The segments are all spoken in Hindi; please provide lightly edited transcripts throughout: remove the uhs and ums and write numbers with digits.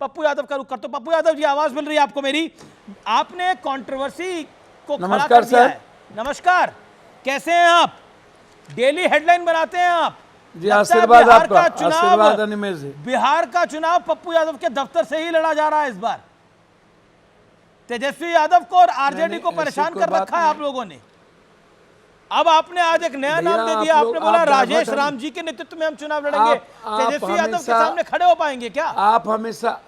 पप्पू यादव का रुख करता हूं। पप्पू यादव जी, आवाज मिल रही है आपको मेरी? आपने कंट्रोवर्सी को खड़ा कर दिया है। नमस्कार, कैसे हैं आप? डेली हेडलाइन बनाते हैं आप। जी, आशीर्वाद आपका, आशीर्वाद अनिमेष जी। बिहार का चुनाव पप्पू यादव के दफ्तर से ही लड़ा जा रहा है इस बार। तेजस्वी यादव को और आरजेडी को परेशान कर रखा है आप लोगों ने। अब आपने आज एक नया नाम दे दिया, आपने बोला राजेश राम जी के नेतृत्व में हम चुनाव लड़ेंगे। तेजस्वी यादव के सामने खड़े हो पाएंगे क्या? आप हमेशा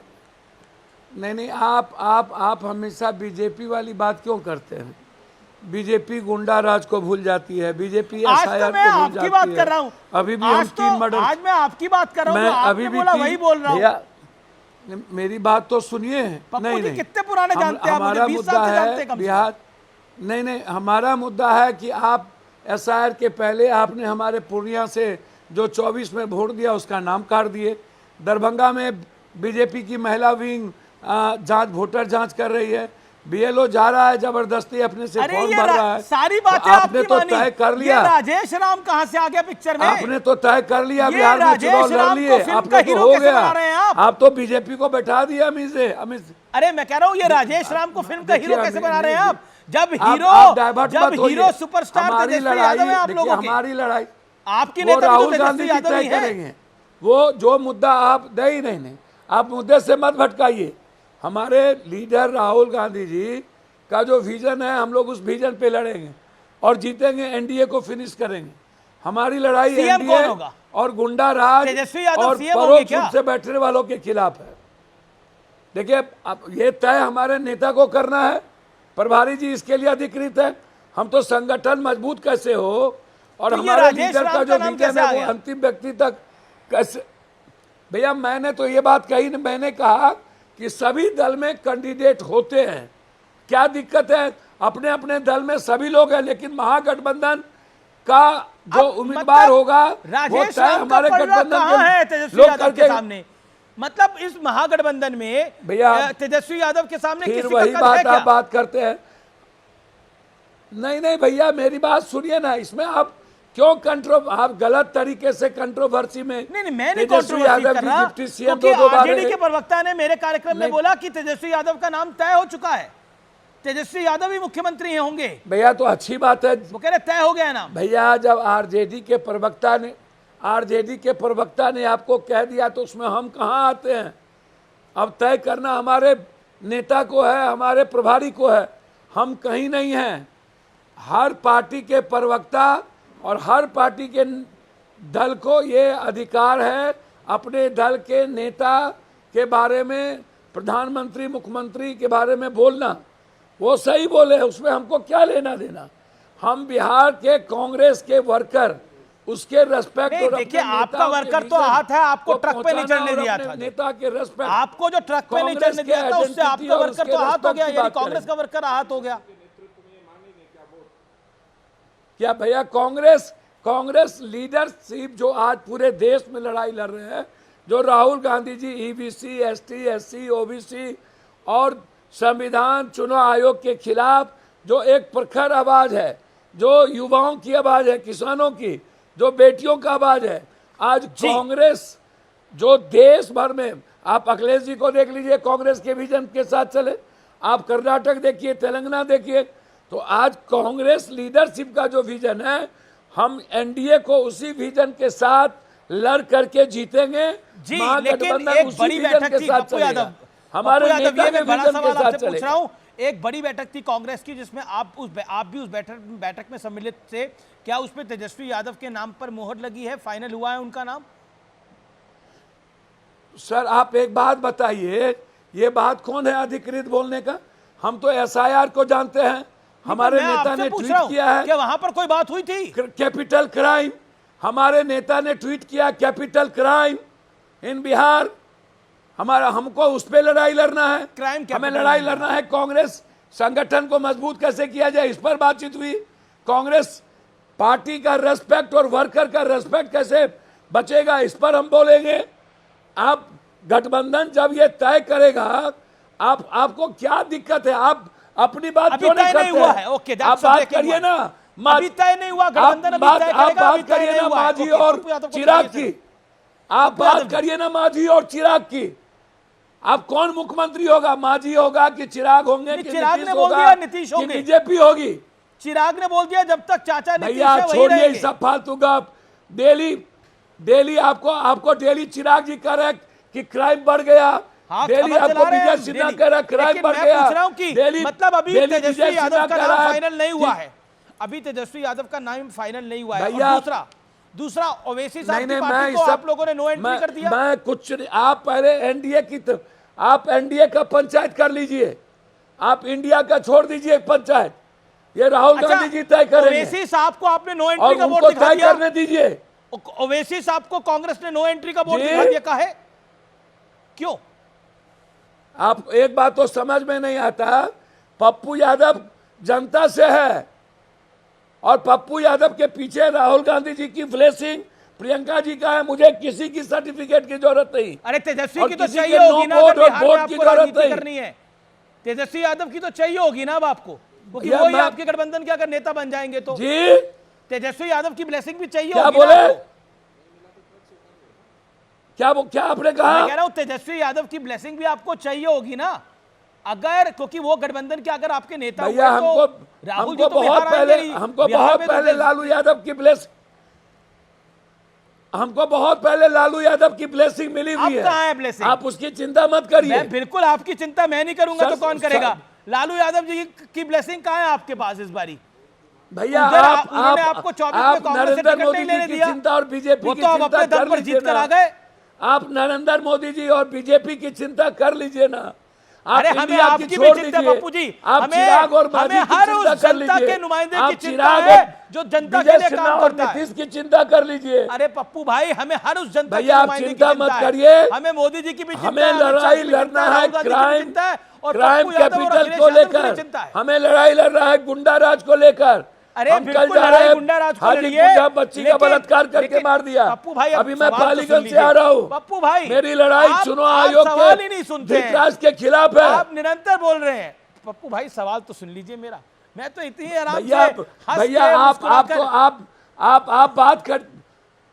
नहीं, आप हमेशा बीजेपी वाली बात क्यों करते हैं? बीजेपी गुंडा राज को भूल जाती है, बीजेपी एसआईआर को भूल जाती है। बात कर रहा हूं, अभी भी हम 3 मर्डर, आज मैं आपकी बात कर रहा हूं, अभी भी वही बोल रहा हूं। मेरी बात तो सुनिए। नहीं, कितने पुराने जानते हैं? हमारा मुद्दा है बिहार। नहीं, हमारा मुद्दा है कि आप एसआईआर के पहले आपने हमारे पूर्णिया से जो 24 में वोट दिया उसका नाम काट दिए। दरभंगा में बीजेपी की महिला विंग जांच, वोटर जांच कर रही है। बीएलओ जा रहा है जबरदस्ती अपने से फॉर्म भर रहा है। सारी बातें तो आपने तो तय कर लिया। राजेश राम कहां से आ गया पिक्चर में? आपने तो तय कर लिया, बिहार में चुनाव लड़ लिए, आपका तो हो गया। आप तो बीजेपी को बैठा दिया अमित से। अरे मैं कह रहा हूँ, ये राजेश राम को फिल्म का हीरो कैसे बना रहे हैं आप? जब हीरो सुपरस्टार तेजस्वी यादव है आप लोगों के। हमारी लड़ाई आपकी नेता राहुल गांधी जी तय करेंगे। वो जो मुद्दा आप नहीं, आप मुद्दे से मत भटकाइए। हमारे लीडर राहुल गांधी जी का जो विजन है, हम लोग उस विजन पे लड़ेंगे और जीतेंगे, एनडीए को फिनिश करेंगे। हमारी लड़ाई एनडीए और गुंडा राज और परोक्ष रूप से बैठने वालों के खिलाफ है। देखिए, अब ये तय हमारे नेता को करना है, प्रभारी जी इसके लिए अधिकृत है। हम तो संगठन मजबूत कैसे हो और हमारे लीडर का जो विजन है वो अंतिम व्यक्ति तक कैसे। भैया, मैंने तो ये बात कही, मैंने कहा कि सभी दल में कैंडिडेट होते हैं, क्या दिक्कत है? अपने अपने दल में सभी लोग हैं, लेकिन महागठबंधन का जो उम्मीदवार होगा वो तय हमारे गठबंधन के लोग करके सामने। मतलब इस महागठबंधन में भैया तेजस्वी यादव के सामने फिर वही बात आप बात करते हैं। नहीं भैया, मेरी बात सुनिए ना। इसमें आप क्यों आप गलत तरीके से कंट्रोवर्सी में। नहीं, मैं नहीं कंट्रोवर्सी कर रहा, क्योंकि आरजेडी के प्रवक्ता ने मेरे कार्यक्रम में बोला कि तेजस्वी यादव का नाम तय हो चुका है, तेजस्वी यादव ही मुख्यमंत्री होंगे। भैया, तो अच्छी बात है, वो कह रहे तय हो गया नाम। भैया, जब आरजेडी के प्रवक्ता ने आपको कह दिया तो उसमें हम कहाँ आते हैं? अब तय करना हमारे नेता को है, हमारे प्रभारी को है, हम कहीं नहीं हैं। हर पार्टी के प्रवक्ता और हर पार्टी के दल को ये अधिकार है अपने दल के नेता के बारे में, प्रधानमंत्री मुख्यमंत्री के बारे में बोलना। वो सही बोले, उसमें हमको क्या लेना देना? हम बिहार के कांग्रेस के वर्कर, उसके रेस्पेक्ट। और देखिए, आपका वर्कर तो हाथ है, आपको ट्रक पे नहीं चढ़ने दिया था, नेता के रेस्पेक्ट, आपको जो ट्रक पे नहीं चढ़ने दिया था उससे आपका वर्कर तो हाथ हो गया, यानी कांग्रेस का वर्कर हाथ हो गया। क्या भैया, कांग्रेस लीडरशिप जो आज पूरे देश में लड़ाई लड़ रहे हैं, जो Rahul Gandhi ji EBC, ST, SC, OBC और संविधान चुनाव आयोग के खिलाफ जो एक प्रखर आवाज है, जो युवाओं की आवाज है, किसानों की, जो बेटियों का आवाज है, आज कांग्रेस जो देश भर में, आप अखिलेश जी को देख लीजिए, कांग्रेस के विजन के साथ चले। आप कर्नाटक देखिए, तेलंगाना देखिए, तो आज कांग्रेस लीडरशिप का जो विजन है, हम एनडीए को उसी विजन के साथ लड़ करके जीतेंगे। लेकिन एक बड़ी बैठक थी पप्पू यादव, हमारे नेता के विजन के साथ चलेगा। एक बड़ी बैठक थी कांग्रेस की, जिसमें आप भी उस बैठक में सम्मिलित थे। क्या उसमें तेजस्वी यादव के नाम पर मोहर लगी है? फाइनल हुआ है उनका नाम? सर, आप एक बात बताइए, ये बात कौन है अधिकृत बोलने का? हम तो एसआईआर को जानते हैं, हमारे नेता ने ट्वीट किया है। क्या वहां पर कोई बात हुई थी? कैपिटल क्राइम, हमारे नेता ने ट्वीट किया, कैपिटल क्राइम इन बिहार। हमको उस पे लड़ाई लड़ना है, हमें लड़ाई लड़ना है। कांग्रेस संगठन को मजबूत कैसे किया जाए, इस पर बातचीत हुई। कांग्रेस पार्टी का रेस्पेक्ट और वर्कर का रेस्पेक्ट कैसे बचेगा, इस पर हम बोलेंगे। आप गठबंधन जब ये तय करेगा, आपको क्या दिक्कत है? आप अपनी बात क्यों नहीं करते हैं? ओके, आप बात करिए ना। अभी तय नहीं हुआ, गठबंधन अभी तय करेगा। आप बात करिए ना मांझी और चिराग की, आप बात करिए ना मांझी और चिराग की। अब कौन मुख्यमंत्री होगा? मांझी होगा कि चिराग होंगे कि चिराग नीतीश ने बोल होगा दिया नीतीश कि होंगे। बीजेपी होगी? चिराग ने बोल दिया जब तक चाचा नीतीश भैया है वही छोड़िए रहेंगे। सब फालतू गप। डेली आपको डेली चिराग जी कह रहे हैं कि क्राइम बढ़ गया। हाँ, डेली खबर आपको चला रहे हैं विजय हम सिन्हा डेली। कह रहा है क्राइम लेकिन बढ़ मैं गया। पूछ रहा हूं कि डेली मतलब अभी डेली तेजस्वी विजय यादव सिन्हा का कह नाम रहा है फाइनल नहीं हुआ कि- है। अभी तेजस्वी यादव का नाम फाइनल नहीं हुआ है। और भैया दूसरा ओवैसी साहब की नहीं पार्टी को आप लोगों ने नो एंट्री कर दिया। मैं कुछ नहीं, आप पहले एनडीए की आप एनडीए का पंचायत कर लीजिए। आप इंडिया का छोड़ दीजिए पंचायत, ये राहुल गांधी जी तय करेंगे। ओवैसी साहब को आपने नो एंट्री और का बोर्ड उनको दिखा तय दिया। करने दीजिए। ओवैसी साहब को कांग्रेस ने नो एंट्री का बोर्ड जी। दिखा दिया। काहे? क्यों? आप एक बात तो समझ में नहीं आता, पप्पू यादव जनता से है और पप्पू यादव के पीछे राहुल गांधी जी की ब्लेसिंग, प्रियंका जी का है। मुझे किसी की सर्टिफिकेट की जरूरत नहीं। अरे तेजस्वी और की तो किसी चाहिए के होगी ना, नो अगर वोट और बिहार में वोट की आपको जरूरत राजनीति नहीं। करनी है। तेजस्वी यादव की तो चाहिए होगी ना अब आपको, क्योंकि भैया वही मैं- आपके गठबंधन के अगर नेता बन जाएंगे तो जी तेजस्वी यादव की ब्लेसिंग भी चाहिए क्या होगी बोले? ना आपको। क्या आपने मैं कहा? कह रहा हूं तेजस्वी यादव की ब्लेसिंग भी आपको चाहिए होगी ना, अगर क्योंकि वो गठबंधन के अगर आपके नेता हुए भैया तो राहुल जी तो बहुत बिहार आएंगे पहले ही। हमको बिहार बहुत में तो पहले लालू यादव की ब्लेसिंग हमको बहुत पहले लालू यादव की ब्लेसिंग मिली हुई अब कहाँ है blessing? आप उसकी चिंता मत करिए। मैं बिल्कुल आपकी चिंता मैं नहीं करूंगा तो सर- कौन करेगा? सर- लालू यादव जी की ब्लेसिंग कहाँ है आपके पास इस बारी? भैया उधर आप उन्होंने आपको 24 में आप कांग्रेस से नरेंद्र टिकट मोदी नहीं जी लेने की दिया। चिंता और बीजेपी वो की तो अब चिंता अपने दम कर पर लीजिए जीत कर ना। आ गए। आप नरेंद्र मोदी जी और बीजेपी की चिंता कर लीजिए ना। आप अरे हमें इंडिया की आपकी भी छोड़ चिंता दीजिए। पप्पू जी। आप हमें चिराग और मांझी हमें की हर चिंता उस कर जनता लीजिए। के नुमाइंदे आप की चिंता चिराग है और जो जनता विजय के लिए सिन्हा काम और करता है। नीतीश की चिंता कर लीजिए। अरे पप्पू भाई हमें हर उस जनता के भैया आप नुमाइंदे की चिंता चिंता मत है। करिए। हमें मोदी जी की भी चिंता हमें है, अमित शाह लड़ाई की भी लड़ना चिंता है राहुल गांधी की भी क्राइम चिंता है और क्राइम पप्पू यादव और कैपिटल अखिलेश को यादव की भी लेकर चिंता है। हमें लड़ाई लड़ रहा है गुंडा राज को लेकर। अरे हम कल बिल्कुल जा लड़ाई रहे गुंडा राज को हाजीपुर लड़िए, जहाँ बच्ची का लेकिन- बलात्कार करके लेकिन मार दिया। पप्पू भाई अब अभी मैं सवाल तो पालीगंज सुन से लीजिए। आ रहा हूँ। पप्पू भाई मेरी लड़ाई आप- चुनाव आप आयोग सवाल ही नहीं सुनते हैं। धिक्राज के खिलाफ है। आप निरंतर बोल रहे हैं। पप्पू भाई सवाल तो सुन लीजिए मेरा। मैं तो इतनी आराम से भैया हंस भैया के आप मुस्कुराकर-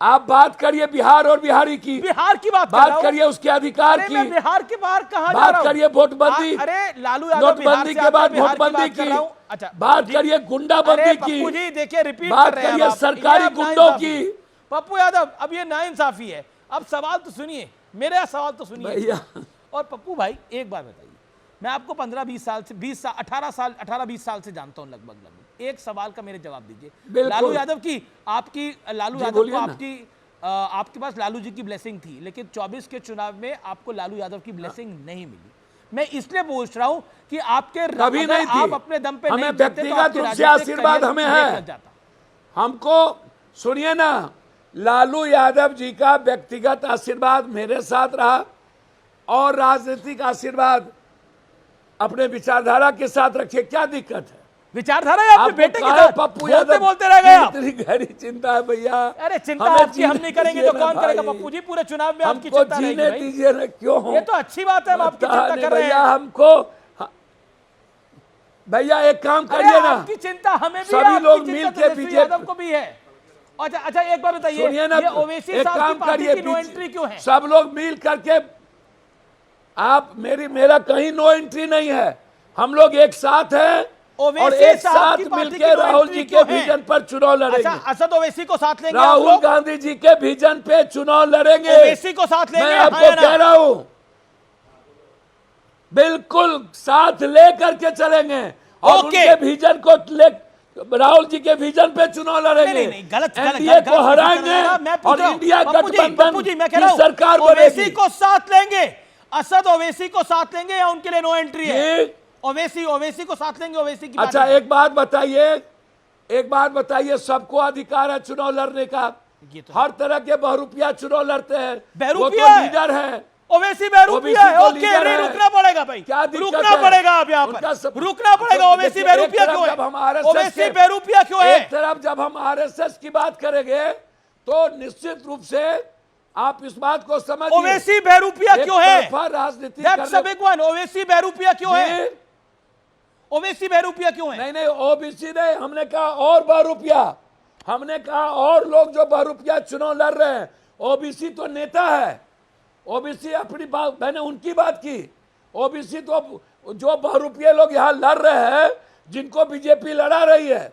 आप बात करिए बिहार और बिहारी की बिहार की बात कर रहा बात हूं। करिए उसके अधिकार अरे की। मैं बिहार के बाहर कहां जा बात रहा हूं? करिए वोटबंदी। अरे लालू यादव बिहार नोटबंदी से के आता बाद है, बिहार की वोटबंदी बात कर की। रहा हूं। अच्छा बात जी। करिए गुंडाबंदी अरे की। पप्पू जी देखिए रिपीट बात कर रहे हैं करिए अब आप। सरकारी ये अब गुंडों नाइंसाफी। की। पप्पू यादव अब ये नाइंसाफी है। अब सवाल तो सुनिए, मेरा सवाल तो सुनिए। भैया और पप्पू भाई एक बात बताइए, मैं आपको 15-20 साल से 18-20 साल से जानता हूं लगभग। एक सवाल का मेरे जवाब दीजिए। बिल्कुल। लालू यादव की लालू जी, यादव को बोलिए ना। आपके पास लालू जी की ब्लेसिंग थी, लेकिन 24 के चुनाव में आपको लालू यादव की ब्लेसिंग नहीं मिली। मैं इसलिए पूछ रहा हूं कि आपके कभी अगर नहीं थी। आप अपने दम पे हमें नहीं जीते तो व्यक्तिगत आपके रूप से राजनीतिक आशीर्वाद करियर हमें में ब्रेक है। लग जाता। हमको सुनिए ना, लालू यादव जी का व्यक्तिगत आशीर्वाद मेरे साथ रहा और राजनीतिक आशीर्वाद अपने विचारधारा के साथ रखिए। क्या दिक्कत है? विचारधारा है आपके आपको बेटे के कहा साथ पप्पू बोलते यादव बोलते रह गए आप। इतनी गहरी चिंता है भैया। अरे चिंता हमें आपकी हम जीने नहीं करेंगे दीजिए तो ना कौन करेगा भाई। पप्पू जी? पूरे चुनाव में आपकी हमको चिंता रहेगी जीने भाई। दीजिए ना। क्यों हो? ये तो अच्छी बात है, हम आपकी पता चिंता नहीं कर रहे भैया हैं। हमको भैया एक काम अरे करिए ना, आपकी चिंता हमें भी सभी है, आपकी लोग चिंता मिल तो के तेजस्वी बीजेपी यादव को भी है। अच्छा एक बार बताइए, सुनिए ना, ये ओवैसी एक साहब काम की पार्टी करिए की नो एंट्री क्यों है? सब लोग मिल करके आप मेरा कहीं नो एंट्री नहीं है। हम लोग एक साथ हैं और ओवैसी एक साहब साथ की पार्टी की मिलकर नो राहुल एंट्री जी के क्यों है? विजन पर चुनाव अच्छा लड़ेंगे। असद ओवैसी को साथ लेंगे आप राहुल लोग? गांधी जी के विजन पे चुनाव लड़ेंगे। ओवैसी को साथ लेंगे? मैं हाँ आपको या ना? कह रहा हूं बिल्कुल साथ लेकर के चलेंगे और ओके। उनके विजन को राहुल जी के विजन पे चुनाव लड़ेंगे। नहीं गलत एनडीए को हराएंगे मैं पूछ और रहा हूं, इंडिया पप्पू जी गठबंधन मैं कह रहा की हूं, सरकार ओवैसी बनेगी। को साथ लेंगे? असद ओवैसी को साथ लेंगे या उनके लिए नो एंट्री है? जी। ओवैसी को साथ लेंगे? ओवैसी की अच्छा पार्टी- एक बात बताइए, सबको अधिकार है चुनाव लड़ने का। ये तो हर तरह के बहुरूपिया चुनाव लड़ते हैं। बहरूपिया वो तो है। लीडर है। ओवैसी बहरूपिया OBC है। को ओके लीडर नहीं है। रुकना पड़ेगा भाई, क्या दिक्कत रुकना है? पड़ेगा आप यहाँ उनका पर रुकना पड़ेगा। ओवैसी देखिए, बहरूपिया एक तरफ क्यों जब हम है? RSS ओवैसी के- बहरूपिया क्यों है? एक तरफ जब हम आरएसएस की बात करेंगे तो निश्चित रूप से आप इस बात को समझिए। ओवैसी बहरूपिया क्यों है? राजनीति That's a big one. Owaisi बहरूपिया क्यों है? ओवैसी बहरूपिया क्यों है? नहीं ओबीसी नहीं, हमने कहा और बहुरूपिया। हमने कहा और लोग जो बहुरूपिया चुनाव लड़ रहे हैं। ओबीसी तो नेता है, ओबीसी अपनी बात, मैंने उनकी बात की। ओबीसी तो जो बहुरूपिये लोग यहाँ लड़ रहे हैं, जिनको बीजेपी लड़ा रही है,